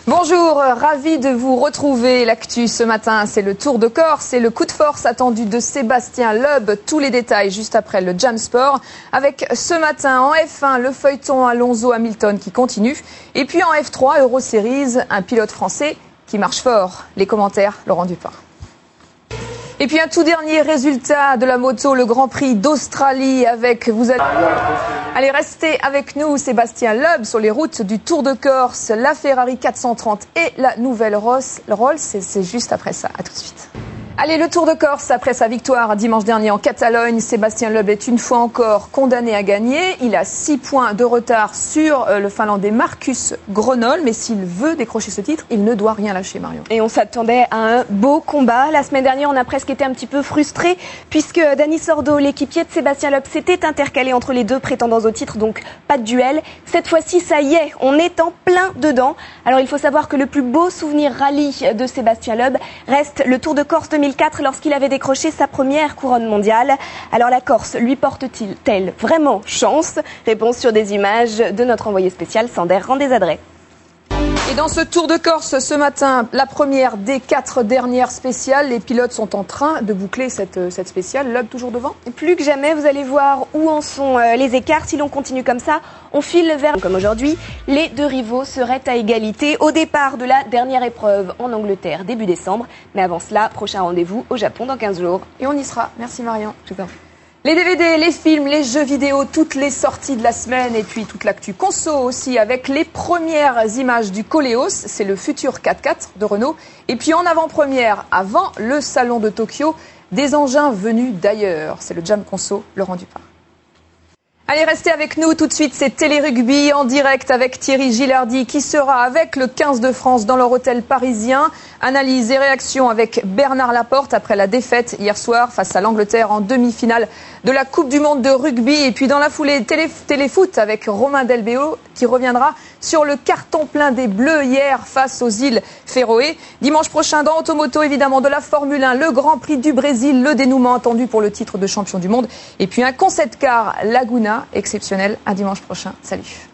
Bonjour, ravi de vous retrouver. L'actu ce matin, c'est le Tour de Corse et le coup de force attendu de Sébastien Loeb. Tous les détails juste après le Jam Sport. Avec ce matin en F1, le feuilleton Alonso-Hamilton qui continue. Et puis en F3, Euro Series, un pilote français qui marche fort. Les commentaires, Laurent Dupin. Et puis un tout dernier résultat de la moto, le Grand Prix d'Australie avec Allez, restez avec nous, Sébastien Loeb, sur les routes du Tour de Corse, la Ferrari 430 et la nouvelle Rolls. C'est juste après ça. À tout de suite. Allez, le Tour de Corse, après sa victoire dimanche dernier en Catalogne, Sébastien Loeb est une fois encore condamné à gagner. Il a 6 points de retard sur le Finlandais Marcus Gronholm, mais s'il veut décrocher ce titre, il ne doit rien lâcher, Marion. Et on s'attendait à un beau combat. La semaine dernière, on a presque été un petit peu frustrés, puisque Dani Sordo, l'équipier de Sébastien Loeb, s'était intercalé entre les deux prétendants au titre, donc pas de duel. Cette fois-ci, ça y est, on est en plein dedans. Alors il faut savoir que le plus beau souvenir rallye de Sébastien Loeb reste le Tour de Corse 2004 lorsqu'il avait décroché sa première couronne mondiale. Alors la Corse lui porte-t-elle vraiment chance? Réponse sur des images de notre envoyé spécial Sander Rendez-Adrets. Et dans ce Tour de Corse ce matin, la première des 4 dernières spéciales, les pilotes sont en train de boucler cette spéciale. Loeb toujours devant? Plus que jamais, vous allez voir où en sont les écarts. Si l'on continue comme ça, on file vers, comme aujourd'hui, les deux rivaux seraient à égalité au départ de la dernière épreuve en Angleterre début décembre. Mais avant cela, prochain rendez-vous au Japon dans 15 jours. Et on y sera. Merci Marion. Super. Les DVD, les films, les jeux vidéo, toutes les sorties de la semaine et puis toute l'actu conso aussi avec les premières images du Koleos, c'est le futur 4x4 de Renault. Et puis en avant-première, avant le salon de Tokyo, des engins venus d'ailleurs. C'est le Jam Conso, Laurent Dupin. Allez, restez avec nous tout de suite, c'est Télé Rugby en direct avec Thierry Gilardi qui sera avec le 15 de France dans leur hôtel parisien. Analyse et réaction avec Bernard Laporte après la défaite hier soir face à l'Angleterre en demi-finale de la Coupe du Monde de rugby. Et puis dans la foulée, téléfoot avec Romain Delbeo qui reviendra sur le carton plein des Bleus hier face aux îles Féroé. Dimanche prochain dans Automoto, évidemment, de la Formule 1, le Grand Prix du Brésil, le dénouement attendu pour le titre de champion du monde. Et puis un concept car Laguna exceptionnel. À dimanche prochain. Salut.